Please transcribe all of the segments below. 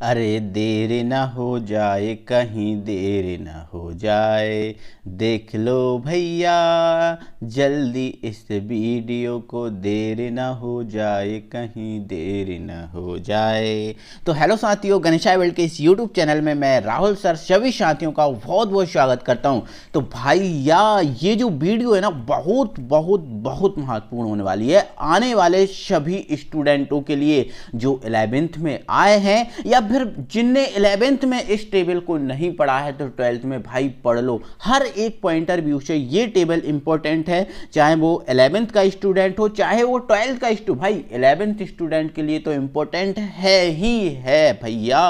अरे देर न हो जाए, कहीं देर न हो जाए, देख लो भैया जल्दी इस वीडियो को, देर न हो जाए, कहीं देर न हो जाए। तो हेलो साथियों, गणेशाय वर्ल्ड के इस यूट्यूब चैनल में मैं राहुल सर सभी साथियों का बहुत बहुत स्वागत करता हूं। तो भैया ये जो वीडियो है ना बहुत बहुत बहुत महत्वपूर्ण होने वाली है आने वाले सभी स्टूडेंटों के लिए जो 11th में आए हैं या फिर जिनने 11th में इस टेबल को नहीं पढ़ा है तो 12th में भाई पढ़ लो। हर एक पॉइंटर व्यू से ये टेबल इंपॉर्टेंट है, चाहे वो 11th का स्टूडेंट हो चाहे वो 12th का स्टूडेंट। भाई 11th स्टूडेंट के लिए तो इंपॉर्टेंट है ही है भैया,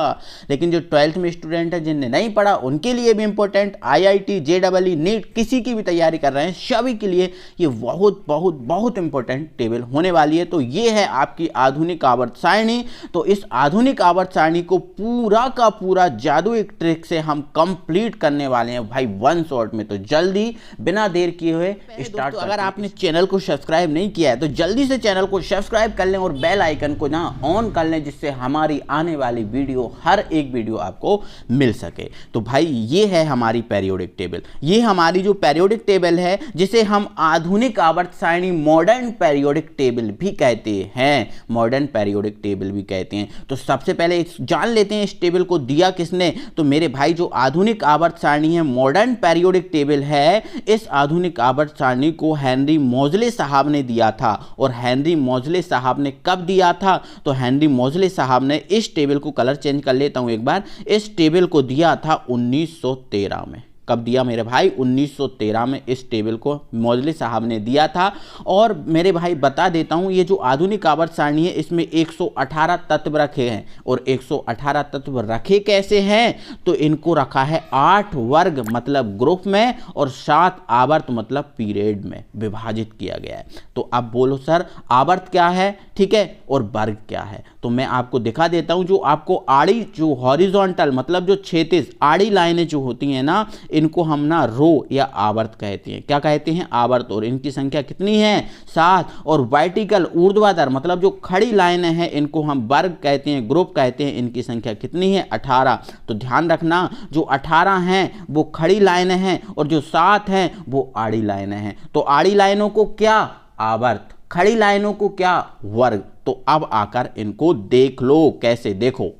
लेकिन जो 12th में स्टूडेंट है जिनने नहीं पढ़ा उनके लिए भी इंपॉर्टेंट, IIT JEE नीट किसी की भी तैयारी कर रहे हैं सभी के लिए ये बहुत बहुत बहुत इंपॉर्टेंट टेबल होने वाली है। तो ये है आपकी आधुनिक आवर्त सारणी। तो इस आधुनिक आवर्त सारणी को पूरा का पूरा जादू एक ट्रिक से हम कंप्लीट करने वाले हैं भाई वन शॉट में। तो जल्दी बिना देर किए हुए स्टार्ट। अगर आपने चैनल को सब्सक्राइब नहीं किया है तो जल्दी से चैनल को सब्सक्राइब कर लें और बेल आइकन को ना ऑन कर लें, जिससे हमारी आने वाली वीडियो हर एक वीडियो आपको मिल सके। तो भाई ये है हमारी पेरियोडिक टेबल, ये हमारी जो पेरियोडिक टेबल है जिसे हम आधुनिक आवर्त सारणी मॉडर्न पेरियोडिक टेबल भी कहते हैं, मॉडर्न पेरियोडिक टेबल भी कहते हैं। तो सबसे पहले जान लेते हैं इस टेबल को दिया किसने। तो मेरे भाई जो आधुनिक आवर्त सारणी है मॉडर्न पेरियोडिक टेबल है, इस आधुनिक आवर्त सारणी को हेनरी मोजले साहब ने दिया था। और हेनरी मोजले साहब ने कब दिया था? तो हेनरी मोजले साहब ने इस टेबल को, कलर चेंज कर लेता हूं एक बार, इस टेबल को दिया था 1913 में। कब दिया मेरे भाई? 1913 में इस टेबल को मोजले साहब ने दिया था। और मेरे भाई बता देता हूं ये जो आधुनिक आवर्त सारणी है इसमें 118 तत्व रखे हैं। और 118 तत्व रखे कैसे हैं? तो इनको रखा है 8 वर्ग मतलब ग्रुप में और 7 आवर्त मतलब पीरियड में विभाजित किया गया है। तो अब बोलो सर आवर्त क्या है, ठीक है, और वर्ग क्या है? तो मैं आपको दिखा देता हूं। जो आपको आड़ी, जो हॉरिजॉन्टल मतलब जो क्षैतिज आड़ी लाइनें जो होती हैं ना, इनको हम ना रो या आवर्त कहते हैं। क्या कहते हैं? आवर्त। और इनकी संख्या कितनी है? 7। और वर्टिकल ऊर्ध्वाधर मतलब जो खड़ी लाइनें हैं इनको हम वर्ग कहते हैं, ग्रुप कहते हैं। इनकी संख्या कितनी है? 18। तो ध्यान रखना जो 18 हैं वो खड़ी लाइनें हैं और जो 7 हैं वो आड़ी लाइनें हैं। तो आड़ी लाइनों को क्या? आवर्त, खड़ी लाइनों को क्या? वर्ग। तो अब आकर इनको देख लो, कैसे देखो,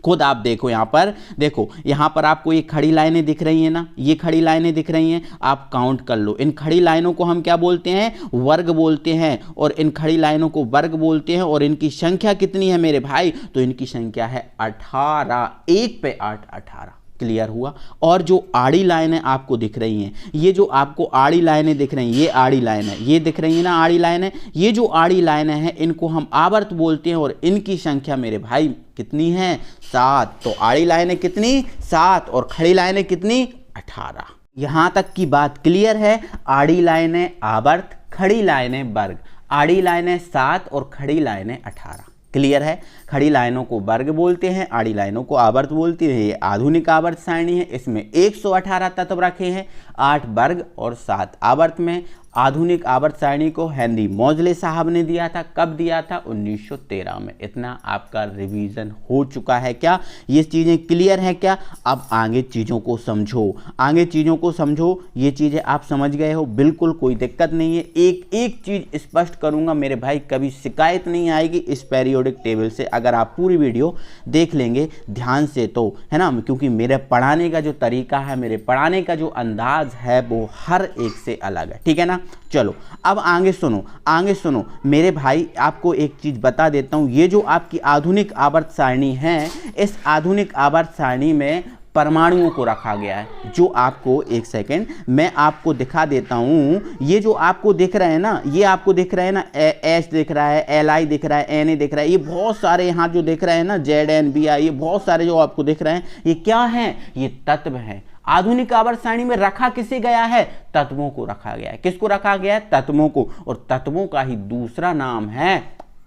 खुद आप देखो। यहां पर देखो, यहां पर आपको ये खड़ी लाइनें दिख रही हैं ना, ये खड़ी लाइनें दिख रही हैं, आप काउंट कर लो। इन खड़ी लाइनों को हम क्या बोलते हैं? वर्ग बोलते हैं। और इन खड़ी लाइनों को वर्ग बोलते हैं। और इनकी संख्या कितनी है मेरे भाई? तो इनकी संख्या है 18। 1 पे 8, 18। क्लियर हुआ? और जो आड़ी लाइनें आपको दिख रही हैं, ये जो आपको आड़ी लाइनें दिख रही हैं, ये आड़ी लाइन है, ये दिख रही है ना आड़ी लाइनें, ये जो आड़ी लाइनें हैं इनको हम आवर्त बोलते हैं। और इनकी संख्या मेरे भाई कितनी है? 7। तो आड़ी लाइनें कितनी? 7। और खड़ी लाइनें कितनी? 18। यहां तक की बात क्लियर है? आड़ी लाइनें आवर्त, खड़ी लाइनें वर्ग। आड़ी लाइनें 7 और खड़ी लाइनें 18। क्लियर है? खड़ी लाइनों को वर्ग बोलते हैं, आड़ी लाइनों को आवर्त बोलते हैं। ये आधुनिक आवर्त सारणी है, इसमें 118 तत्व रखे हैं, 8 वर्ग और 7 आवर्त में। आधुनिक आवर्त सारणी को हेनरी मोजले साहब ने दिया था। कब दिया था? 1913 में। इतना आपका रिवीजन हो चुका है क्या? ये चीज़ें क्लियर है क्या? अब आगे चीज़ों को समझो, आगे चीज़ों को समझो। ये चीज़ें आप समझ गए हो, बिल्कुल कोई दिक्कत नहीं है। एक एक चीज़ स्पष्ट करूंगा मेरे भाई, कभी शिकायत नहीं आएगी इस पेरियोडिक टेबल से अगर आप पूरी वीडियो देख लेंगे ध्यान से, तो है ना। क्योंकि मेरे पढ़ाने का जो तरीका है, मेरे पढ़ाने का जो अंदाज है वो हर एक से अलग है, ठीक है ना। चलो अब आगे सुनो, आगे सुनो मेरे भाई, आपको एक चीज बता देता हूं। ये जो आपकी आधुनिक आवर्त सारणी है, इस आधुनिक आवर्त सारणी में परमाणुओं को रखा गया है। जो आपको, एक सेकेंड मैं आपको दिखा देता हूं। ये जो आपको दिख रहे हैं ना, ये आपको दिख रहे हैं ना, एच दिख रहा है, LI दिख रहा है, NA दिख रहा है, ये बहुत सारे यहाँ जो दिख रहे हैं ना, ZNBI, ये बहुत सारे जो आपको दिख रहे हैं, ये क्या हैं? ये तत्व हैं। आधुनिक आवर्त सारणी में रखा किसे गया है? तत्वों को रखा गया है। किसको रखा गया है? तत्वों को। और तत्वों का ही दूसरा नाम है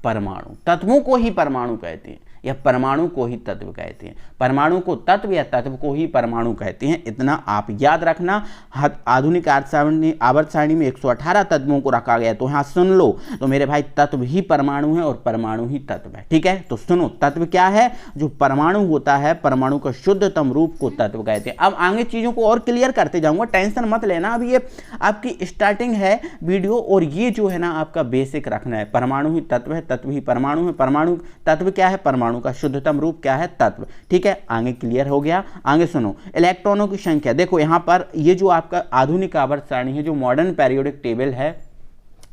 परमाणु। तत्वों को ही परमाणु कहते हैं। या परमाणु को ही तत्व कहते हैं। परमाणु को तत्व या तत्व को ही परमाणु कहते हैं, इतना आप याद रखना। आधुनिक आवर्त सारणी में 118 तत्वों को रखा गया, तो यहाँ सुन लो, तो मेरे भाई तत्व ही परमाणु है और परमाणु ही तत्व है। ठीक है, तो सुनो, तत्व क्या है? जो परमाणु होता है, परमाणु का शुद्धतम रूप को तत्व कहते हैं। अब आगे चीजों को और क्लियर करते जाऊंगा, टेंशन मत लेना, अभी ये आपकी स्टार्टिंग है वीडियो, और ये जो है ना आपका बेसिक रखना है। परमाणु ही तत्व है, तत्व ही परमाणु है। परमाणु तत्व क्या है? परमाणु का शुद्धतम रूप क्या है? तत्व। ठीक है, आगे क्लियर हो गया। आगे सुनो, इलेक्ट्रॉनों की संख्या देखो, यहां पर ये जो आपका आधुनिक आवर्त सारणी है, जो मॉडर्न पीरियोडिक टेबल है,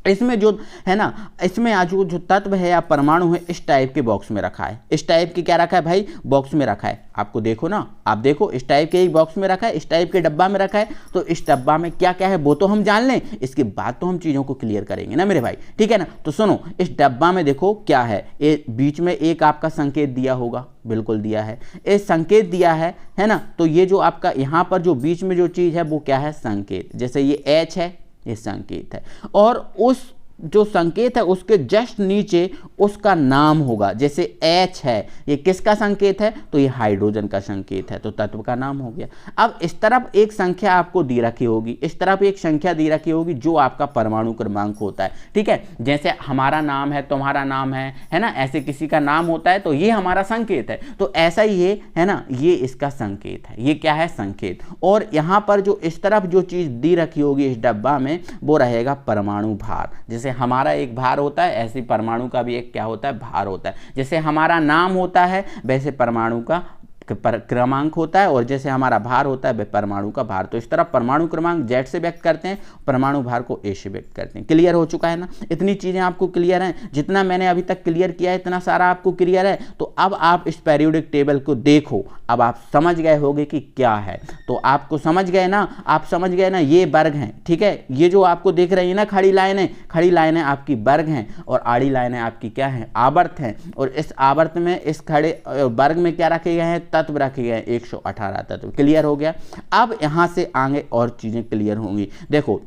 इसमें जो है ना, इसमें आज जो तत्व है या परमाणु है इस टाइप के बॉक्स में रखा है। इस टाइप के क्या रखा है भाई? बॉक्स में रखा है। आपको देखो ना, आप देखो, इस टाइप के एक बॉक्स में रखा है, इस टाइप के डब्बा में रखा है। तो इस डब्बा में क्या क्या है वो तो हम जान लें, इसके बाद तो हम चीज़ों को क्लियर करेंगे ना मेरे भाई। ठीक है ना, तो सुनो, इस डब्बा में देखो क्या है, बीच में एक आपका संकेत दिया होगा, बिल्कुल दिया है, ये संकेत दिया है ना। तो ये जो आपका यहाँ पर जो बीच में जो चीज़ है वो क्या है? संकेत। जैसे ये H है, ये संकेत है, और उस जो संकेत है उसके जस्ट नीचे उसका नाम होगा। जैसे H है, ये किसका संकेत है? तो ये हाइड्रोजन का संकेत है, तो तत्व का नाम हो गया। अब इस तरफ एक संख्या आपको दी रखी होगी, इस तरफ एक संख्या दी रखी होगी, जो आपका परमाणु क्रमांक होता है। ठीक है, जैसे हमारा नाम है, तुम्हारा नाम है ना, ऐसे किसी का नाम होता है, तो ये हमारा संकेत है। तो ऐसा ही ये है ना, ये इसका संकेत है, ये क्या है? संकेत। और यहाँ पर जो इस तरफ जो चीज दी रखी होगी इस डब्बा में, वो रहेगा परमाणु भार। जैसे हमारा एक भार होता है, ऐसे परमाणु का भी एक क्या होता है? भार होता है। जैसे हमारा नाम होता है, वैसे परमाणु का क्रमांक होता है, और जैसे हमारा भार होता है वह परमाणु का भार। तो इस तरह परमाणु क्रमांक Z से व्यक्त करते हैं, परमाणु भार को A से व्यक्त करते हैं। क्लियर हो चुका है ना? इतनी चीजें आपको क्लियर हैं, जितना मैंने अभी तक क्लियर किया है इतना सारा आपको क्लियर है। तो अब आप इस पीरियोडिक टेबल को देखो, अब आप समझ गए होंगे कि क्या है। तो आपको समझ गए ना, आप समझ गए ना, ये वर्ग हैं। ठीक है, ये जो आपको देख रही है ना खड़ी लाइनें, खड़ी लाइनें आपकी वर्ग हैं, और आड़ी लाइनें आपकी क्या हैं? आवर्त हैं। और इस आवर्त में, इस खड़े वर्ग में क्या रखे गए हैं? तत्व रखे गए हैं, 118 तत्व। क्लियर हो गया। अब यहां से आगे और चीजें क्लियर होंगी। देखो,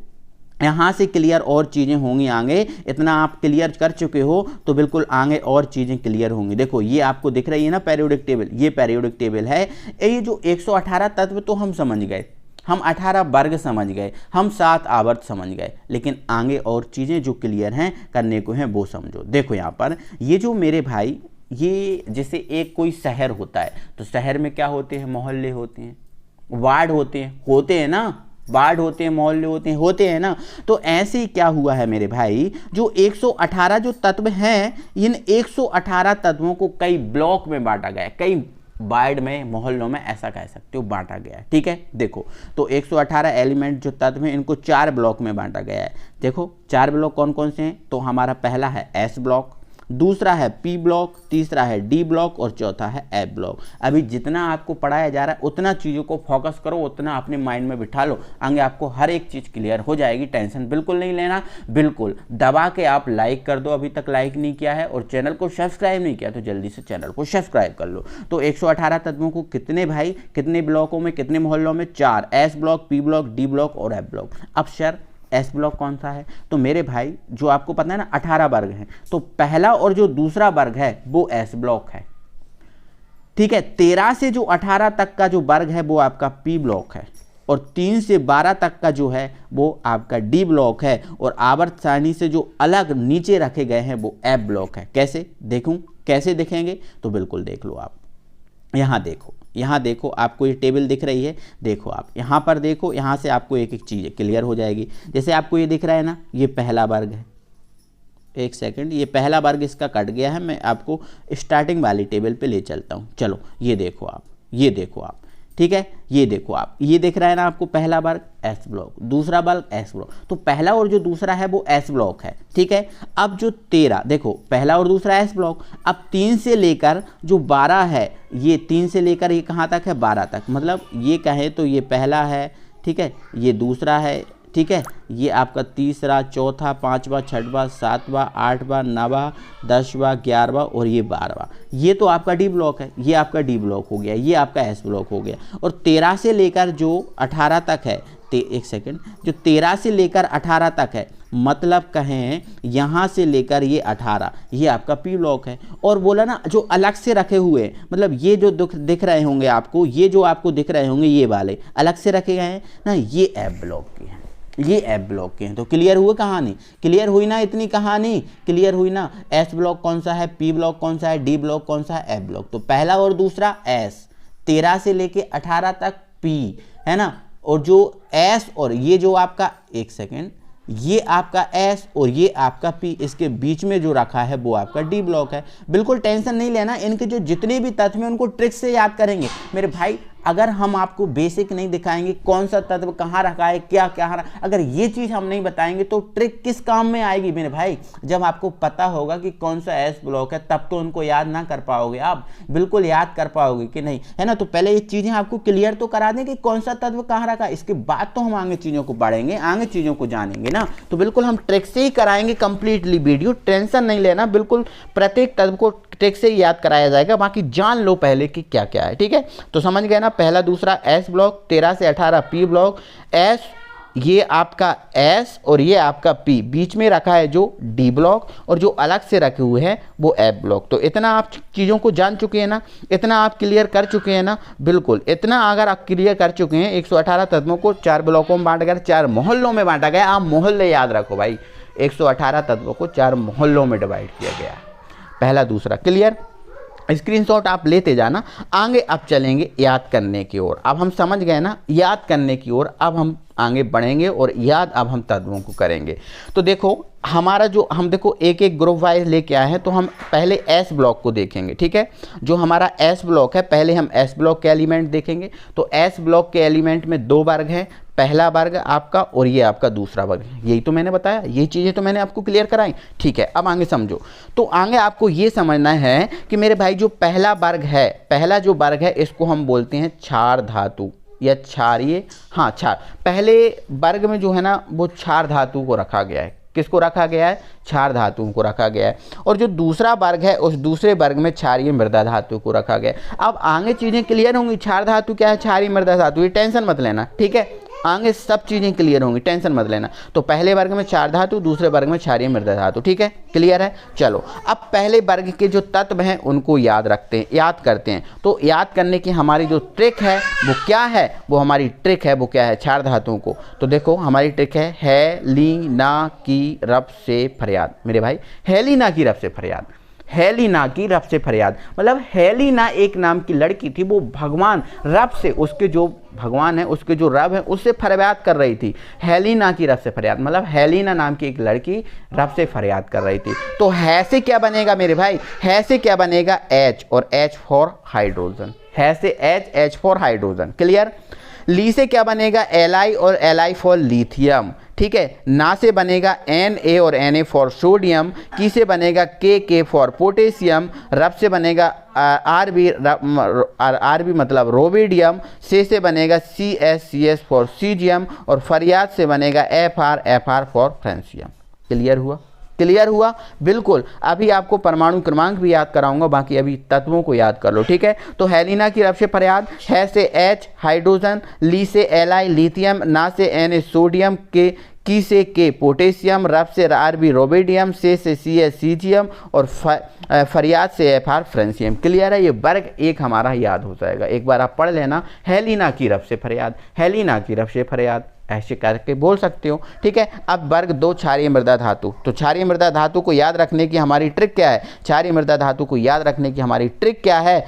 यहां से क्लियर और चीजें होंगी आगे, इतना आप क्लियर कर चुके हो तो बिल्कुल आगे और चीजें क्लियर होंगी। देखो, ये आपको दिख रही है ना पीरियोडिक टेबल, ये पीरियोडिक टेबल है। ये जो 118 तत्व तो हम समझ गए, हम 18 वर्ग समझ गए, हम 7 आवर्त समझ गए, लेकिन आगे और चीजें जो क्लियर हैं करने को हैं वो समझो। देखो यहाँ पर ये जो मेरे भाई, ये जैसे एक कोई शहर होता है, तो शहर में क्या होते हैं? मोहल्ले होते हैं, वार्ड होते हैं ना, वार्ड होते हैं, मोहल्ले होते हैं ना। तो ऐसे ही क्या हुआ है मेरे भाई, जो 118 जो तत्व हैं, इन 118 तत्वों को कई ब्लॉक में बांटा गया, कई वार्ड में, मोहल्लों में, ऐसा कह सकते हो, बांटा गया है। ठीक है, देखो, तो 118 एलिमेंट जो तत्व हैं इनको 4 ब्लॉक में बांटा गया है। देखो 4 ब्लॉक कौन कौन से हैं? तो हमारा पहला है S ब्लॉक, दूसरा है P ब्लॉक, तीसरा है D ब्लॉक, और चौथा है F ब्लॉक। अभी जितना आपको पढ़ाया जा रहा है उतना चीज़ों को फोकस करो, उतना अपने माइंड में बिठा लो, आगे आपको हर एक चीज़ क्लियर हो जाएगी। टेंशन बिल्कुल नहीं लेना, बिल्कुल दबा के आप लाइक कर दो, अभी तक लाइक नहीं किया है, और चैनल को सब्सक्राइब नहीं किया तो जल्दी से चैनल को सब्सक्राइब कर लो। तो 118 तत्वों को कितने भाई, कितने ब्लॉकों में, कितने मोहल्लों में? 4, S block, P block, D block और F ब्लॉक। अब सर S ब्लॉक कौन सा है? तो मेरे भाई जो आपको पता है ना 18 वर्ग हैं, तो पहला और जो दूसरा वर्ग है वो S ब्लॉक है। ठीक है, 13 से जो 18 तक का जो वर्ग है वो आपका P ब्लॉक है, और 3 से 12 तक का जो है वो आपका D ब्लॉक है, और आवर्त सारणी से जो अलग नीचे रखे गए हैं वो F ब्लॉक है। कैसे देखूं, कैसे देखेंगे? तो बिल्कुल देख लो आप, यहाँ देखो, यहाँ देखो, आपको ये टेबल दिख रही है, देखो आप यहाँ पर देखो, यहाँ से आपको एक एक चीज़ क्लियर हो जाएगी। जैसे आपको ये दिख रहा है ना, ये पहला वर्ग है, एक सेकंड, ये पहला वर्ग इसका कट गया है, मैं आपको स्टार्टिंग वाली टेबल पे ले चलता हूँ। चलो ये देखो आप, ये देखो आप, ठीक है, ये देखो आप, ये दिख रहा है ना आपको पहला वर्ग S ब्लॉक, दूसरा वर्ग S ब्लॉक। तो पहला और जो दूसरा है वो S ब्लॉक है। ठीक है, अब जो 13, देखो पहला और दूसरा S ब्लॉक, अब 3 से लेकर जो 12 है, ये 3 से लेकर ये कहाँ तक है? 12 तक। मतलब ये कहें तो ये पहला है, ठीक है, ये दूसरा है, ठीक है, ये आपका तीसरा, चौथा, पांचवा, छठवां, सातवां, आठवां, 9वां, 10वां, 11वां और ये 12वां। ये तो आपका डी ब्लॉक है, ये आपका डी ब्लॉक हो गया, ये आपका एस ब्लॉक हो गया। और 13 से लेकर जो 18 तक है, एक सेकंड, जो 13 से लेकर 18 तक है मतलब कहें यहाँ से लेकर ये 18 ये आपका पी ब्लॉक है। और बोला ना जो अलग से रखे हुए मतलब ये जो दिख रहे होंगे आपको, ये जो आपको दिख रहे होंगे ये वाले अलग से रखे गए हैं ना, ये एफ ब्लॉक के हैं, ये एफ ब्लॉक के हैं। तो क्लियर हुई कहानी, क्लियर हुई ना, इतनी कहानी क्लियर हुई ना। एस ब्लॉक कौन सा है, पी ब्लॉक कौन सा है, डी ब्लॉक कौन सा है, एफ ब्लॉक। तो पहला और दूसरा एस 13 से लेके 18 तक पी है ना, और जो एस और ये जो आपका एक सेकेंड ये आपका एस और ये आपका पी, इसके बीच में जो रखा है वो आपका डी ब्लॉक है। बिल्कुल टेंशन नहीं लेना, इनके जो जितने भी तत्व हैं उनको ट्रिक से याद करेंगे मेरे भाई। अगर हम आपको बेसिक नहीं दिखाएंगे कौन सा तत्व कहाँ रखा है, क्या क्या अगर ये चीज़ हम नहीं बताएंगे तो ट्रिक किस काम में आएगी मेरे भाई। जब आपको पता होगा कि कौन सा एस ब्लॉक है तब तो उनको याद ना कर पाओगे आप, बिल्कुल याद कर पाओगे कि नहीं, है ना। तो पहले ये चीज़ें आपको क्लियर तो करा दें कि कौन सा तत्व कहाँ रखा, इसके बाद तो हम आगे चीज़ों को बढ़ेंगे, आगे चीज़ों को जानेंगे ना। तो बिल्कुल हम ट्रिक से ही कराएंगे कंप्लीटली वीडियो, टेंशन नहीं लेना, बिल्कुल प्रत्येक तत्व को ट्रिक से ही याद कराया जाएगा। बाकी जान लो पहले कि क्या क्या है, ठीक है। तो समझ गए ना, पहला दूसरा एस ब्लॉक, 13 से 18 पी ब्लॉक, एस ये आपका एस और ये आपका पी, बीच में रखा है जो डी ब्लॉक, और जो अलग से रखे हुए हैं वो एफ ब्लॉक। तो इतना आप चीज़ों को जान चुके हैं ना, इतना आप क्लियर कर चुके हैं ना, बिल्कुल इतना अगर आप क्लियर कर चुके हैं। 118 तत्वों को 4 ब्लॉकों में बांटा गया, 4 मोहल्लों में बांटा गया। आप मोहल्ले याद रखो भाई, 118 तत्वों को 4 मोहल्लों में डिवाइड किया गया। पहला दूसरा क्लियर, स्क्रीनशॉट आप लेते जाना। आगे अब चलेंगे याद करने की ओर। अब हम समझ गए ना याद करने की ओर, अब हम आगे बढ़ेंगे और याद अब हम तत्वों को करेंगे। तो देखो हमारा जो हम देखो एक एक ग्रुप वाइज लेके आए हैं, तो हम पहले एस ब्लॉक को देखेंगे, ठीक है। जो हमारा एस ब्लॉक है पहले हम एस ब्लॉक के एलिमेंट देखेंगे। तो एस ब्लॉक के एलिमेंट में 2 वर्ग हैं, पहला वर्ग आपका और ये आपका दूसरा वर्ग, यही तो मैंने बताया, ये चीज़ें तो मैंने आपको क्लियर कराई, ठीक है। अब आगे समझो, तो आगे आपको ये समझना है कि मेरे भाई जो पहला वर्ग है, पहला जो वर्ग है इसको हम बोलते हैं क्षार धातु या क्षारीय, हाँ क्षार। पहले वर्ग में जो है ना वो क्षार धातु को रखा गया है। किसको रखा गया है, क्षार धातुओं को रखा गया है। और जो दूसरा वर्ग है उस दूसरे वर्ग में क्षारीय मृदा धातु को रखा गया है। अब आगे चीज़ें क्लियर होंगी, क्षार धातु क्या है, क्षारीय मृदा धातु, ये टेंशन मत लेना, ठीक है। आगे सब चीज़ें क्लियर होंगी, टेंशन मत लेना। तो पहले वर्ग में क्षार धातु, दूसरे वर्ग में क्षारीय मृदा धातु, ठीक है, क्लियर है। चलो अब पहले वर्ग के जो तत्व हैं उनको याद रखते हैं, याद करते हैं। तो याद करने की हमारी जो ट्रिक है वो क्या है, वो हमारी ट्रिक है वो क्या है, क्षार धातुओं को। तो देखो हमारी ट्रिक है लीना की रब से फरियाद। मेरे भाई हेलीना की रब से फरियाद, हेलीना की रब से फरियाद मतलब हेलीना एक नाम की लड़की थी, वो भगवान रब से, उसके जो भगवान है उसके जो रब है उससे फरियाद कर रही थी। हेलीना की रब से फरियाद मतलब हेलीना नाम की एक लड़की रब से फरियाद कर रही थी। तो है से क्या बनेगा मेरे भाई, है से क्या बनेगा, H और H फॉर हाइड्रोजन, है से H फॉर हाइड्रोजन, क्लियर। ली से क्या बनेगा, Li और Li फॉर लिथियम, ठीक है। ना से बनेगा Na और Na फॉर सोडियम, की से बनेगा K फॉर पोटेशियम, रब से बनेगा Rb मतलब रोवेडियम, से बनेगा CS फॉर सीजियम, और फरियाद से बनेगा Fr फॉर फ्रांसियम। क्लियर हुआ, क्लियर हुआ, बिल्कुल। अभी आपको परमाणु क्रमांक भी याद कराऊंगा, बाकी अभी तत्वों को याद कर लो, ठीक है। तो हेलीना की रब से फरियाद, है से H हाइड्रोजन, ली से Li लिथियम, ना से Na सोडियम, की से K पोटेशियम, रब से Rb रोवेडियम, से CS सीजियम, और फरियाद से Fr फ्रांसियम। क्लियर है, ये वर्ग एक हमारा याद हो जाएगा। एक बार आप पढ़ लेना, हेलीना की रब से फरियाद, हेलीना की रब से फरियाद, ऐसे करके बोल सकते हो, ठीक है। अब वर्ग 2 क्षारीय मृदा धातु। तो क्षारीय मृदा धातु को याद रखने की हमारी ट्रिक क्या है, क्षारीय मृदा धातु को याद रखने की हमारी ट्रिक क्या है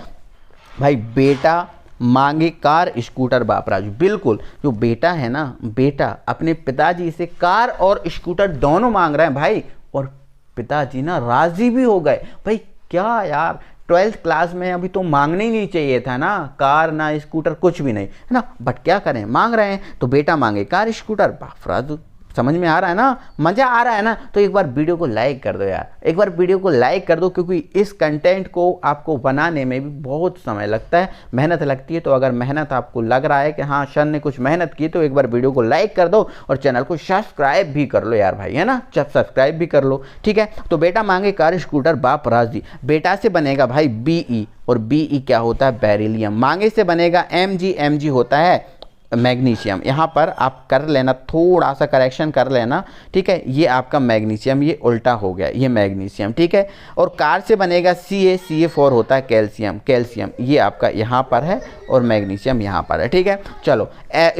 भाई, बेटा मांगे कार स्कूटर बाप राजू। बिल्कुल, जो बेटा है ना, बेटा अपने पिताजी से कार और स्कूटर दोनों मांग रहे हैं भाई, और पिताजी ना राजी भी हो गए। भाई क्या यार, 12th क्लास में अभी तो मांगने ही नहीं चाहिए था ना, कार ना स्कूटर कुछ भी नहीं, है ना, बट क्या करें मांग रहे हैं। तो बेटा मांगे कार स्कूटर, बाप राजू समझ में आ रहा है ना, मज़ा आ रहा है ना। तो एक बार वीडियो को लाइक कर दो यार, एक बार वीडियो को लाइक कर दो, क्योंकि इस कंटेंट को आपको बनाने में भी बहुत समय लगता है, मेहनत लगती है। तो अगर मेहनत आपको लग रहा है कि हाँ सर ने कुछ मेहनत की, तो एक बार वीडियो को लाइक कर दो और चैनल को सब्सक्राइब भी कर लो यार भाई, है ना, सब्सक्राइब भी कर लो, ठीक है। तो बेटा मांगे कार स्कूटर बाप राजी, बेटा से बनेगा भाई Be, और Be क्या होता है, बेरिलियम। मांगे से बनेगा Mg, Mg होता है मैग्नीशियम, यहाँ पर आप कर लेना, थोड़ा सा करेक्शन कर लेना, ठीक है। ये आपका मैग्नीशियम, ये उल्टा हो गया, ये मैग्नीशियम, ठीक है। और कार से बनेगा CaCa4 होता है कैल्शियम, कैल्शियम ये आपका यहाँ पर है और मैग्नीशियम यहाँ पर है, ठीक है। चलो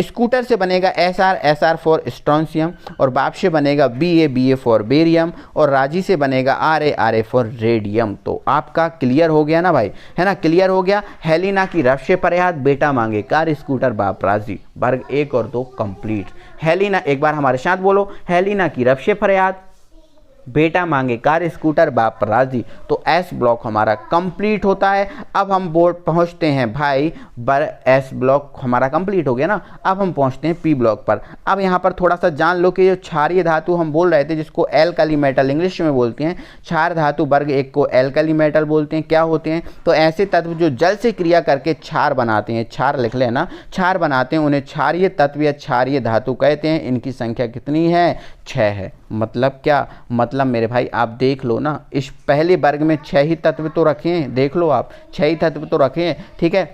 स्कूटर से बनेगा SR स्ट्रोंशियम, और बाप से बनेगा Ba बेरियम, और राजी से बनेगा Ra रेडियम। तो आपका क्लियर हो गया ना भाई, है ना, क्लियर हो गया। हेलिना की रफ से फरियाद, बेटा मांगे कार स्कूटर बाप राजी। वर्ग 1 और 2 कंप्लीट। हेलिना, एक बार हमारे साथ बोलो, हेलिना की रफ से फरियाद, बेटा मांगे कार स्कूटर बाप राजी। तो एस ब्लॉक हमारा कंप्लीट होता है। अब हम बोर्ड पहुंचते हैं भाई, एस ब्लॉक हमारा कंप्लीट हो गया ना। अब हम पहुंचते हैं पी ब्लॉक पर। अब यहाँ पर थोड़ा सा जान लो कि जो क्षारीय धातु हम बोल रहे थे, जिसको एल्कली मेटल इंग्लिश में बोलते हैं, क्षार धातु वर्ग 1 को एल्कली मेटल बोलते हैं। क्या होते हैं? तो ऐसे तत्व जो जल से क्रिया करके क्षार बनाते हैं, क्षार लिख लेना, क्षार बनाते हैं, उन्हें क्षारीय तत्व या क्षारीय धातु कहते हैं। इनकी संख्या कितनी है? 6 है। मतलब क्या मतलब मेरे भाई, आप देख लो ना, इस पहले वर्ग में 6 ही तत्व तो रखे हैं, देख लो आप, 6 ही तत्व तो रखे हैं, ठीक है।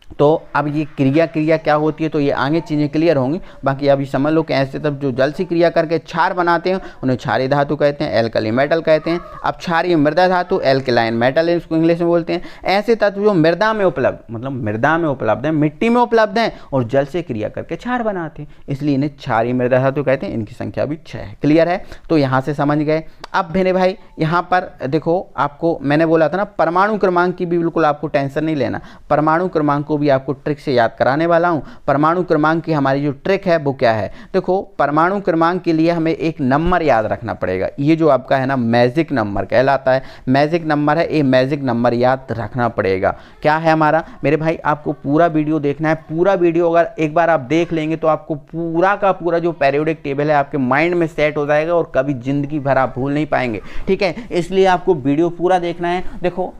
तो अब ये क्रिया क्या होती है, तो ये आगे चीज़ें क्लियर होंगी। बाकी अभी समझ लो कि ऐसे तत्व जो जल से क्रिया करके क्षार बनाते हैं, उन्हें क्षारीय धातु कहते हैं, एल्कली मेटल कहते हैं। अब क्षारीय मृदा धातु, एल्कलाइन मेटल इसको इंग्लिश में बोलते हैं। ऐसे तत्व जो मृदा में उपलब्ध, मतलब मृदा में उपलब्ध है, मिट्टी में उपलब्ध हैं और जल से क्रिया करके क्षार बनाते हैं, इसलिए इन्हें क्षारीय मृदा धातु कहते हैं। इनकी संख्या भी 6 है। क्लियर है? तो यहाँ से समझ गए। अब मेरे भाई यहाँ पर देखो, आपको मैंने बोला था ना, परमाणु क्रमांक की भी बिल्कुल आपको टेंशन नहीं लेना। परमाणु क्रमांक को भी आपको ट्रिक से याद कराने वाला हूं। परमाणु क्रमांक की हमारी जो ट्रिक है वो क्या है? देखो, परमाणु क्रमांक के लिए हमें एक नंबर याद रखना पड़ेगा। ये जो आपका है ना, मैजिक नंबर कहलाता है, मैजिक नंबर है। ये मैजिक नंबर याद रखना पड़ेगा। क्या है हमारा मेरे भाई? आपको पूरा वीडियो देखना है। पूरा वीडियो अगर एक बार आप देख लेंगे तो आपको पूरा का पूरा जो पेरियोडिक टेबल है आपके माइंड में सेट हो जाएगा और कभी जिंदगी भर आप भूल नहीं पाएंगे, ठीक है। इसलिए आपको वीडियो पूरा देखना है। देखो,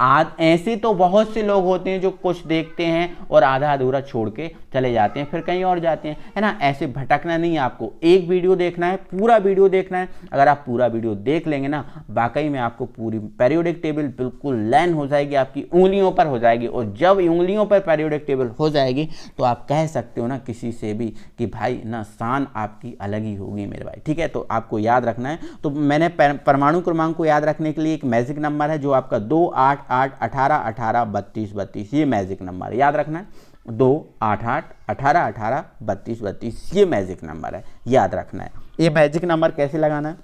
आज ऐसे तो बहुत से लोग होते हैं जो कुछ देखते हैं और आधा अधूरा छोड़ के चले जाते हैं, फिर कहीं और जाते हैं, है ना। ऐसे भटकना नहीं है, आपको एक वीडियो देखना है, पूरा वीडियो देखना है। अगर आप पूरा वीडियो देख लेंगे ना, वाकई में आपको पूरी पेरियोडिक टेबल बिल्कुल लाइन हो जाएगी, आपकी उंगलियों पर हो जाएगी। और जब उंगलियों पर पेरियोडिक टेबल हो जाएगी तो आप कह सकते हो ना किसी से भी कि भाई ना, शान आपकी अलग ही होगी मेरे भाई, ठीक है। तो आपको याद रखना है। तो मैंने परमाणु क्रमांक को याद रखने के लिए एक मैजिक नंबर है जो आपका 2 8 8 18 18 32 32, ये मैजिक नंबर याद रखना है। 2 8 8 18 18 32 32, ये मैजिक नंबर है, याद रखना है। ये मैजिक नंबर कैसे लगाना है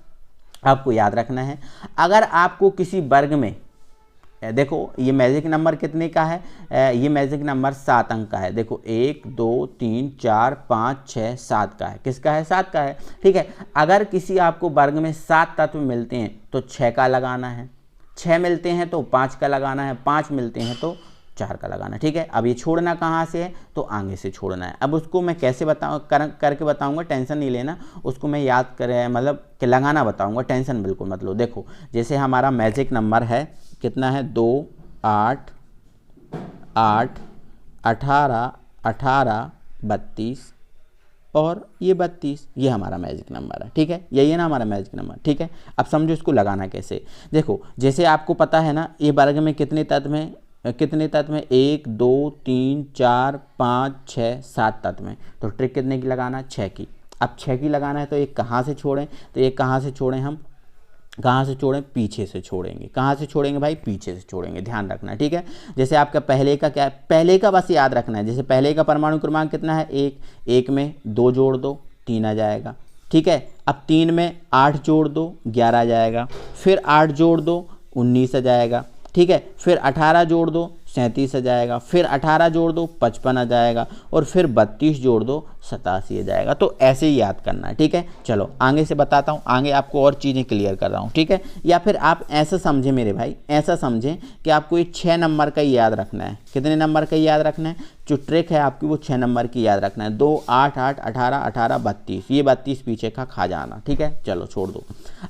आपको याद रखना है। अगर आपको किसी वर्ग में, देखो ये मैजिक नंबर कितने का है, ये मैजिक नंबर 7 अंक का है। देखो 1 2 3 4 5 6 7 का है। किसका है? 7 का है, ठीक है। अगर किसी आपको वर्ग में 7 तत्व मिलते हैं तो 6 का लगाना है, 6 मिलते हैं तो 5 का लगाना है, 5 मिलते हैं तो 4 का लगाना है, ठीक है। अब ये छोड़ना कहाँ से है? तो आगे से छोड़ना है। अब उसको मैं कैसे बताऊँ, करके बताऊँगा, टेंशन नहीं लेना। उसको मैं याद करें, मतलब कि लगाना बताऊँगा, टेंशन बिल्कुल मत लो। देखो, जैसे हमारा मैजिक नंबर है, कितना है? 2 8 8 18 18 32 और ये 32, ये हमारा मैजिक नंबर है, ठीक है। यही है ना हमारा मैजिक नंबर, ठीक है। अब समझो इसको लगाना कैसे। देखो, जैसे आपको पता है ना, ये वर्ग में कितने तत्व हैं? 1 2 3 4 5 6 7 तत्व हैं। तो ट्रिक कितने की लगाना? 6 की। अब 6 की लगाना है तो एक कहाँ से छोड़ें? तो एक कहाँ से छोड़ें? हम कहाँ से छोड़ें? पीछे से छोड़ेंगे। कहाँ से छोड़ेंगे भाई? पीछे से छोड़ेंगे, ध्यान रखना है, ठीक है। जैसे आपका पहले का क्या है? पहले का बस याद रखना है। जैसे पहले का परमाणु क्रमांक कितना है? 1। 1 में 2 जोड़ दो, 3 आ जाएगा, ठीक है। अब 3 में 8 जोड़ दो, 11 आ जाएगा। फिर 8 जोड़ दो, 19 आ जाएगा, ठीक है। फिर 18 जोड़ दो, 37 आ जाएगा। फिर 18 जोड़ दो, 55 आ जाएगा। और फिर 32 जोड़ दो, 87 आ जाएगा। तो ऐसे ही याद करना है, ठीक है। चलो आगे से बताता हूँ, आगे आपको और चीज़ें क्लियर कर रहा हूँ, ठीक है। या फिर आप ऐसा समझें मेरे भाई, ऐसा समझें कि आपको ये 6 नंबर का याद रखना है। कितने नंबर का याद रखना है? जो ट्रिक है आपकी वो 6 नंबर की याद रखना है। 2 8 8 18 18 32, ये 32 पीछे का खा जाना, ठीक है। चलो छोड़ दो।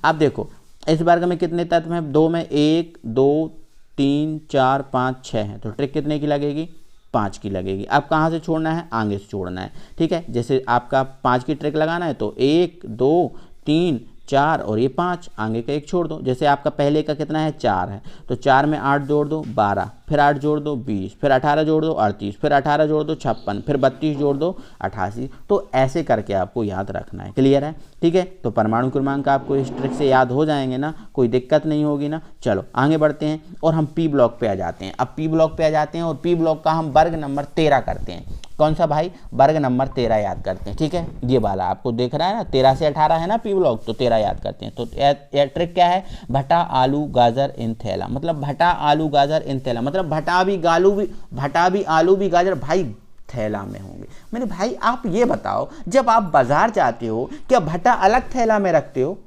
अब देखो, इस वर्ग में कितने तत्व हैं? 2 में 1 2 3 4 5 6 है। तो ट्रिक कितने की लगेगी? 5 की लगेगी। अब कहाँ से छोड़ना है? आगे से छोड़ना है, ठीक है। जैसे आपका 5 की ट्रिक लगाना है तो 1 2 3 4 और ये 5, आगे का 1 छोड़ दो। जैसे आपका पहले का कितना है 4 है, तो 4 में 8 जोड़ दो 12, फिर 8 जोड़ दो 20, फिर 18 जोड़ दो 38, फिर 18 जोड़ दो 56, फिर 32 जोड़ दो 88। तो ऐसे करके आपको याद रखना है। क्लियर है? ठीक है, तो परमाणु क्रमांक आपको इस ट्रिक से याद हो जाएंगे ना, कोई दिक्कत नहीं होगी ना। चलो आगे बढ़ते हैं और हम पी ब्लॉक पे आ जाते हैं। अब पी ब्लॉक पे आ जाते हैं और पी ब्लॉक का हम वर्ग नंबर 13 करते हैं। कौन सा भाई? वर्ग नंबर 13 याद करते हैं। ठीक है, ये वाला आपको देख रहा है ना, 13 से 18 है ना पी ब्लॉक, तो 13 याद करते हैं। तो यह ट्रिक क्या है? भटा आलू गाजर इन थैला, मतलब भटा आलू गाजर इन थैला, मतलब भटा भी आलू भी गाजर भाई थैला में होंगे। मेरे भाई आप ये बताओ, जब आप बाजार जाते हो क्या भटा अलग थैला में रखते हो?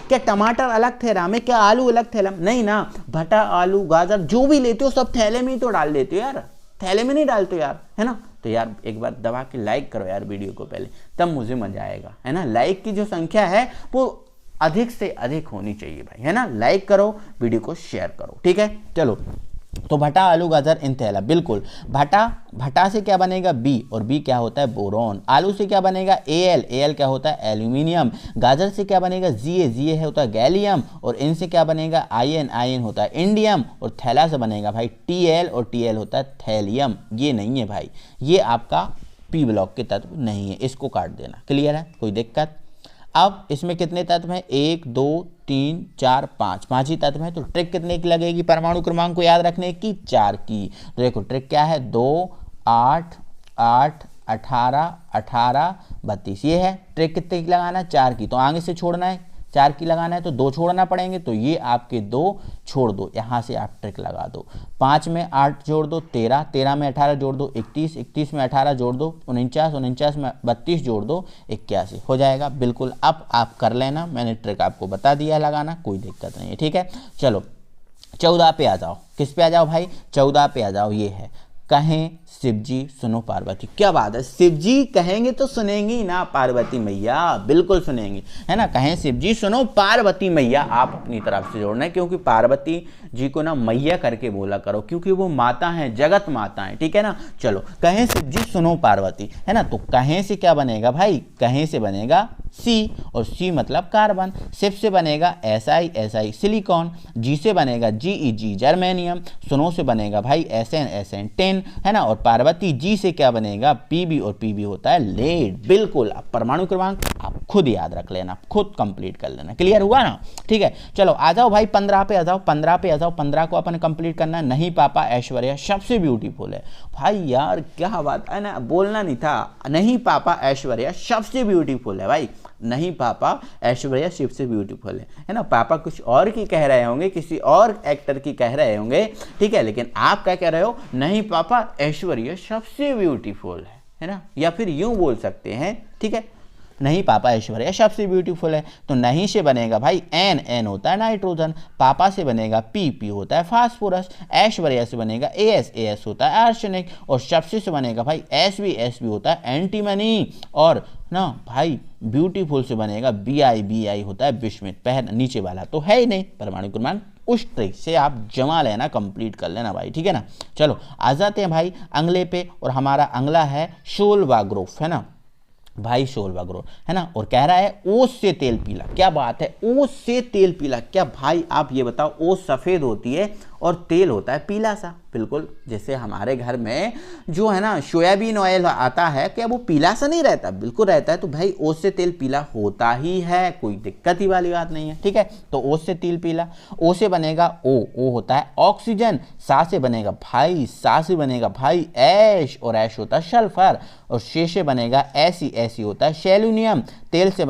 क्या टमाटर अलग थैला में? क्या आलू अलग थैला में? नहीं ना, भटा आलू गाजर जो भी लेते हो सब थैले में ही तो डाल देते हो यार, थैले में नहीं डालते यार, है ना। तो यार एक बार दबा के लाइक करो यार वीडियो को पहले, तब मुझे मजा आएगा, है ना। लाइक की जो संख्या है वो अधिक से अधिक होनी चाहिए भाई, है ना। लाइक करो, वीडियो को शेयर करो, ठीक है। चलो, तो भटा आलू गाजर इन थैला, बिल्कुल। भटा से क्या बनेगा? बी, और बी क्या होता है? बोरॉन। आलू से क्या बनेगा? एल, एल क्या होता है? एल्यूमिनियम। गाजर से क्या बनेगा? जीए, जीए होता है गैलियम। और इन से क्या बनेगा? आयन, आयन होता है इंडियम। और थैला से बनेगा भाई टीएल, और टीएल होता है थैलियम। ये नहीं है भाई, ये आपका पी ब्लॉक के तत्व नहीं है, इसको काट देना। क्लियर है? कोई दिक्कत? अब इसमें कितने तत्व हैं? 1 2 3 4 5, 5 ही तत्व हैं। तो ट्रिक कितने की लगेगी परमाणु क्रमांक को याद रखने की? 4 की। तो देखो ट्रिक क्या है? 2 8 8 18 18 32, ये है ट्रिक। कितने की लगाना है? 4 की। तो आगे से छोड़ना है, 4 की लगाना है तो 2 छोड़ना पड़ेंगे, तो ये आपके 2 छोड़ दो, यहाँ से आप ट्रिक लगा दो। 5 में 8 जोड़ दो 13, 13 में 18 जोड़ दो 31, 31 में 18 जोड़ दो 49, 49 में 32 जोड़ दो 81, हो जाएगा बिल्कुल। अब आप कर लेना, मैंने ट्रिक आपको बता दिया है लगाना, कोई दिक्कत नहीं है, ठीक है। चलो 14 पे आ जाओ। किस पे आ जाओ भाई? 14 पे आ जाओ। ये है, कहें शिवजी सुनो पार्वती। क्या बात है, शिवजी कहेंगे तो सुनेंगी ना पार्वती मैया, बिल्कुल सुनेंगी, है ना। कहें शिवजी सुनो पार्वती मैया, आप अपनी तरफ से जोड़ना है, क्योंकि पार्वती जी को ना मैया करके बोला करो, क्योंकि वो माता हैं, जगत माता हैं, ठीक है ना। चलो, कहें शिवजी सुनो पार्वती, है ना। तो कहें से क्या बनेगा भाई? कहें से बनेगा सी, और सी मतलब कार्बन। शिव से बनेगा एसआई, एसआई सिलिकॉन। जी से बनेगा जीई, जर्मेनियम। सुनो से बनेगा भाई एसएन, एसएन टिन, है ना। और पार्वती जी से क्या बनेगा? पीबी, और पीबी होता है लेड। बिल्कुल, अब परमाणु क्रमांक आप खुद याद रख लेना, खुद कंप्लीट कर लेना। क्लियर हुआ ना? ठीक है, चलो आ जाओ भाई 15 पे आ जाओ। 15 पे आ जाओ। 15 को अपन कंप्लीट करना है। नहीं पापा ऐश्वर्या सबसे ब्यूटीफुल है। भाई यार क्या बात है ना, बोलना नहीं था। नहीं पापा ऐश्वर्या सबसे ब्यूटीफुल है भाई, नहीं पापा ऐश्वर्या शिव से ब्यूटीफुल है ना। पापा कुछ और की कह रहे होंगे, किसी और एक्टर की कह रहे होंगे, ठीक है, लेकिन आप क्या कह रहे हो? नहीं पापा ऐश्वर्या सबसे ब्यूटीफुल है ना। या फिर यूं बोल सकते हैं, ठीक है, नहीं पापा ऐश्वर्या सबसे ब्यूटीफुल है। तो नहीं से बनेगा भाई एन, एन होता है नाइट्रोजन। पापा से बनेगा पी, पी होता है फास्फोरस। ऐश्वर्या से बनेगा एस, एस होता है आर्सेनिक। और सबसे से बनेगा भाई एस भी होता है एंटीमनी। और ना भाई ब्यूटीफुल से बनेगा बी आई होता है विस्मित। पहले नीचे वाला तो है ही नहीं परमाणु क्रमांक, उस ट्रिक से आप जमा लेना, कंप्लीट कर लेना भाई, ठीक है ना। चलो आ जाते हैं भाई अगले पे, और हमारा अगला है शोलवा ग्रुप, है ना भाई, शोलवा ग्रुप, है ना। और कह रहा है ओस से तेल पीला। क्या बात है, ओस से तेल पीला। क्या भाई आप ये बताओ, ओस सफ़ेद होती है और तेल होता है पीला सा। बिल्कुल, जैसे हमारे घर में जो है ना सोयाबीन ऑयल आता है, क्या वो पीला सा नहीं रहता? बिल्कुल रहता है। तो भाई ओस से तेल पीला होता ही है, कोई दिक्कत ही वाली बात नहीं है, ठीक है। तो ओस से तेल पीला। ओ से बनेगा ओ होता है ऑक्सीजन। सा से बनेगा भाई, सा से बनेगा भाई ऐश, और ऐश होता है सल्फर। और से बनेगा ऐसी होता है सेलुनियम। तेल से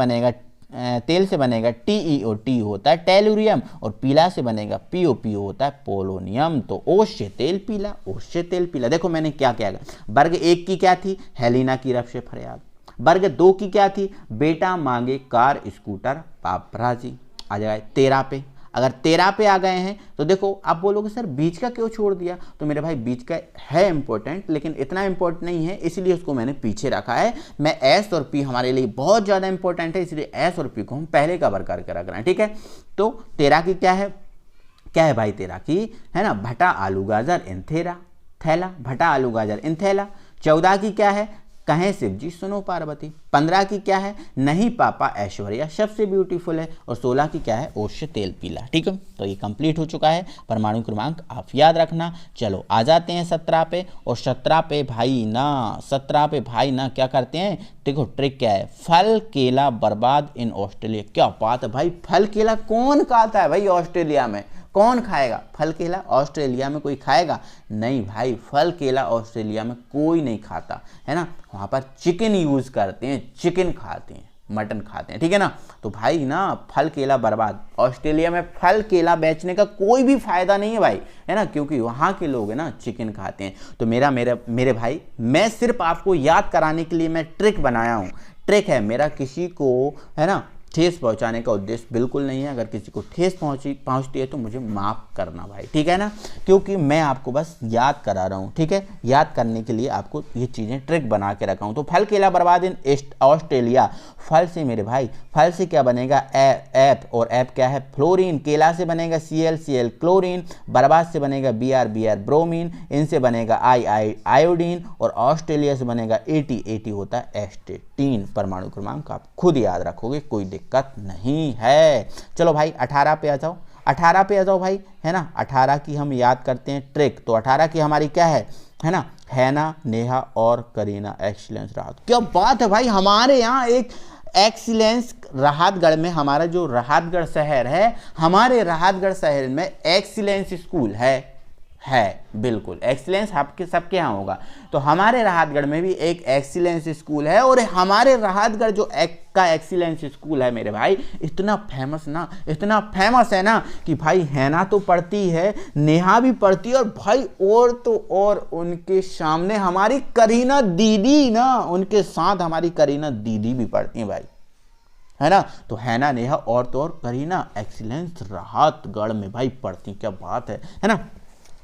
बनेगा टीई, और टी होता है टेलुरियम। और पीला से बनेगा पीओ होता है पोलोनियम। तो ओस से तेल पीला, ओस से तेल पीला। देखो मैंने क्या किया, वर्ग 1 की क्या थी? हेलिना की रफ से फरियाद। वर्ग 2 की क्या थी? बेटा मांगे कार स्कूटर पापराजी। आ जाए 13 पे। अगर 13 पे आ गए हैं तो देखो आप बोलोगे सर बीच का क्यों छोड़ दिया? तो मेरे भाई बीच का है इंपॉर्टेंट, लेकिन इतना इंपॉर्टेंट नहीं है, इसलिए उसको मैंने पीछे रखा है। मैं एस और पी हमारे लिए बहुत ज़्यादा इंपॉर्टेंट है, इसलिए एस और पी को हम पहले कवर करके रख रहे हैं, ठीक है। तो 13 की क्या है भाई? 13 की है ना भटा आलू गाजर इन थैला, भटा आलू गाजर इन थैला। 14 की क्या है? कहें शिव जी सुनो पार्वती। 15 की क्या है, नहीं पापा ऐश्वर्या सबसे ब्यूटीफुल है। और 16 की क्या है, ओष्य तेल पीला। ठीक है, तो ये कंप्लीट हो चुका है परमाणु क्रमांक, आप याद रखना। चलो आ जाते हैं 17 पे। और 17 पे भाई ना क्या करते हैं, देखो ट्रिक क्या है, फल केला बर्बाद इन ऑस्ट्रेलिया। क्या बात है भाई, फल केला कौन खाता है भाई ऑस्ट्रेलिया में, कौन खाएगा फल केला ऑस्ट्रेलिया में, कोई खाएगा नहीं भाई, फल केला ऑस्ट्रेलिया में कोई नहीं खाता है ना। वहाँ पर चिकन यूज करते हैं, चिकन खाते हैं, मटन खाते हैं, ठीक है ना। तो भाई ना फल केला बर्बाद, ऑस्ट्रेलिया में फल केला बेचने का कोई भी फायदा नहीं है भाई, है ना, क्योंकि वहाँ के लोग है ना चिकन खाते हैं। तो मेरे भाई, मैं सिर्फ आपको याद कराने के लिए मैं ट्रिक बनाया हूँ। ट्रिक है मेरा, किसी को है ना ठेस पहुंचाने का उद्देश्य बिल्कुल नहीं है। अगर किसी को ठेस पहुंचती है तो मुझे माफ़ करना भाई, ठीक है ना, क्योंकि मैं आपको बस याद करा रहा हूँ, ठीक है। याद करने के लिए आपको ये चीज़ें ट्रिक बना के रखा हूँ। तो फल केला बर्बाद इन ऑस्ट्रेलिया, फल से मेरे भाई, फल से क्या बनेगा, एप, और एप क्या है, फ्लोरीन। केला से बनेगा Cl क्लोरीन। बर्बाद से बनेगा Br ब्रोमीन। इनसे बनेगा आयोडीन। और ऑस्ट्रेलिया से बनेगा AT होता है एस्टेटीन। परमाणु क्रमांक आप खुद याद रखोगे, कोई दिक्कत नहीं है। चलो भाई 18 पे आ जाओ, 18 पे आ जाओ भाई, है ना। 18 की हम याद करते हैं ट्रिक। तो 18 की हमारी क्या है ना, हैना, नेहा और करीना एक्सीलेंस राहत। क्या बात है भाई, हमारे यहाँ एक एक्सीलेंस राहतगढ़ में, हमारा जो राहतगढ़ शहर है, हमारे राहतगढ़ शहर में एक्सीलेंस स्कूल है बिल्कुल। एक्सीलेंस आपके सबके यहाँ होगा, तो हमारे राहतगढ़ में भी एक एक्सीलेंस स्कूल है। और हमारे राहतगढ़ जो का एक्सीलेंस स्कूल है मेरे भाई, इतना फेमस है ना कि भाई हैना तो पढ़ती है, नेहा भी पढ़ती है, और भाई और उनके सामने हमारी करीना दीदी ना, उनके साथ हमारी करीना दीदी भी पढ़ती है भाई, है ना। तो हैना, नेहा और तो और करीना एक्सीलेंस राहतगढ़ में भाई पढ़ती, क्या बात है ना।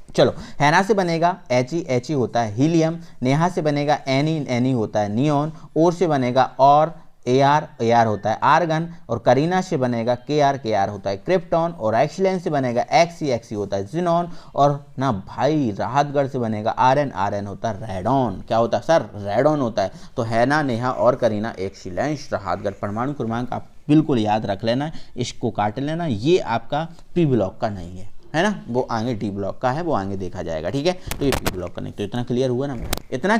चलो, हैना से बनेगा He होता है हीलियम। नेहा से बनेगा Ni होता है नियोन। और से बनेगा और Ar होता है आर्गन। और करीना से बनेगा Kr होता है क्रिप्टॉन। और एक्सीलेंस से बनेगा Xe होता है जिनॉन। और ना भाई राहतगढ़ से बनेगा Rn होता है रेडॉन। क्या होता है सर, रेडॉन होता है। तो हैना, नेहा और करीना एक्सीलेंस राहतगढ़। परमाणु क्रमांक आप बिल्कुल याद रख लेना, इसको काट लेना, ये आपका पी ब्लॉक का नहीं है ना, वो आगे डी ब्लॉक का है, वो आगे देखा जाएगा, ठीक है। तो ये पी ब्लॉक का नहीं। तो इतना क्लियर हुआ ना, इतना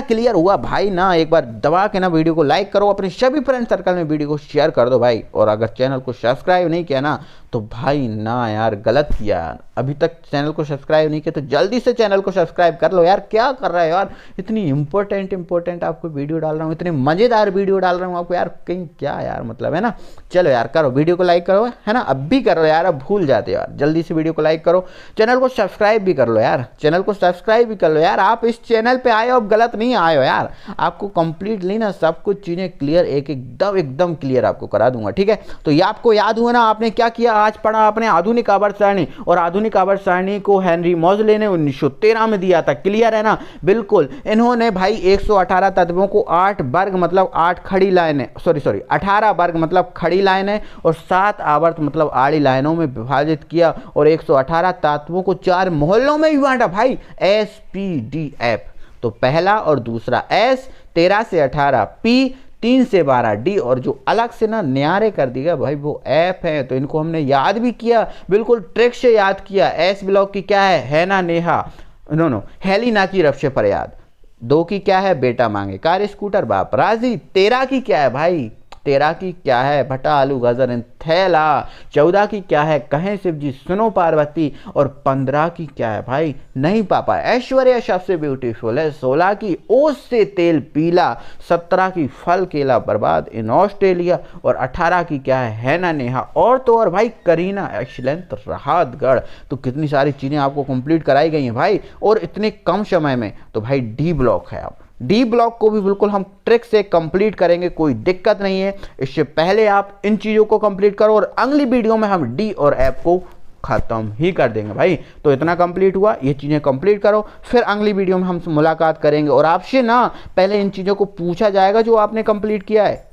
क्लियर हुआ भाई ना। एक बार दबा के ना वीडियो को लाइक करो, अपने सभी फ्रेंड सर्कल में वीडियो को शेयर कर दो भाई। और अगर चैनल को सब्सक्राइब नहीं किया ना, तो भाई ना यार गलत किया, अभी तक चैनल को सब्सक्राइब नहीं किया तो जल्दी से चैनल को सब्सक्राइब कर लो यार। क्या कर रहा है यार, इतनी इंपॉर्टेंट आपको वीडियो डाल रहा हूँ, इतने मज़ेदार वीडियो डाल रहा हूँ आपको यार, कहीं क्या यार मतलब है ना। चलो यार करो, वीडियो को लाइक करो, है ना, अब भी करो यार, अब भूल जाते हो यार। जल्दी से वीडियो को लाइक करो, चैनल को सब्सक्राइब भी कर लो यार, आप इस चैनल पे आए हो, अब गलत नहीं आए हो यार। आपको कंप्लीटली ना सब कुछ चीज़ें क्लियर, एकदम क्लियर आपको करा दूंगा, ठीक है। तो ये आपको याद हुआ ना, आपने क्या किया, आज पढ़ा आपने आधुनिक आवर्त सारणी। और आधुनिक आवर्त सारणी को हेनरी मोजले ने 1913 में दिया था, क्लियर है ना, बिल्कुल। इन्होंने भाई 118 तत्वों को 8 वर्ग मतलब 8 खड़ी लाइनें, 18 वर्ग मतलब खड़ी लाइनें और 7 आवर्त मतलब आड़ी लाइनों में विभाजित किया। और 118 तत्वों को 4 मोहल्लों में भी बांटा भाई, SPDF। तो पहला और दूसरा S 13 से 18, P 3 से 12, D और जो अलग से ना न्यारे कर दिया भाई वो F है। तो इनको हमने याद भी किया, बिल्कुल ट्रिक से याद किया। S ब्लॉक की क्या है, हैना, नेहा, हेलिना की रफ से फरियाद। 2 की क्या है, बेटा मांगे कार स्कूटर बाप राजी। 13 की क्या है भाई, 13 की क्या है, भटा आलू गाजर थैला। 14 की क्या है, कहें शिव जी सुनो पार्वती। और 15 की क्या है भाई, नहीं पापा ऐश्वर्या सबसे ब्यूटीफुल है। 16 की ओस से तेल पीला। 17 की फल केला बर्बाद इन ऑस्ट्रेलिया। और 18 की क्या है, हैना, नेहा और तो और भाई करीना एक्सीलेंस राहतगढ़। तो कितनी सारी चीज़ें आपको कंप्लीट कराई गई हैं भाई, और इतने कम समय में। तो भाई डी ब्लॉक है, अब डी ब्लॉक को भी बिल्कुल हम ट्रिक से कंप्लीट करेंगे, कोई दिक्कत नहीं है। इससे पहले आप इन चीज़ों को कंप्लीट करो, और अगली वीडियो में हम डी और एफ को ख़त्म ही कर देंगे भाई। तो इतना कंप्लीट हुआ, ये चीज़ें कंप्लीट करो, फिर अगली वीडियो में हम मुलाकात करेंगे। और आपसे ना पहले इन चीज़ों को पूछा जाएगा जो आपने कंप्लीट किया है।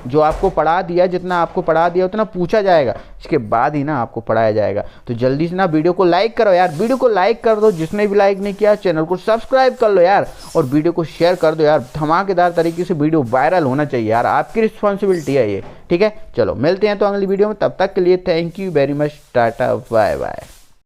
जो आपको पढ़ा दिया, जितना आपको पढ़ा दिया उतना पूछा जाएगा, इसके बाद ही ना आपको पढ़ाया जाएगा। तो जल्दी से ना वीडियो को लाइक करो यार, वीडियो को लाइक कर दो, जिसने भी लाइक नहीं किया चैनल को सब्सक्राइब कर लो यार, और वीडियो को शेयर कर दो यार, धमाकेदार तरीके से वीडियो वायरल होना चाहिए यार, आपकी रिस्पॉन्सिबिलिटी है ये, ठीक है। चलो मिलते हैं तो अगली वीडियो में, तब तक के लिए thank you very much, ta-ta bye bye.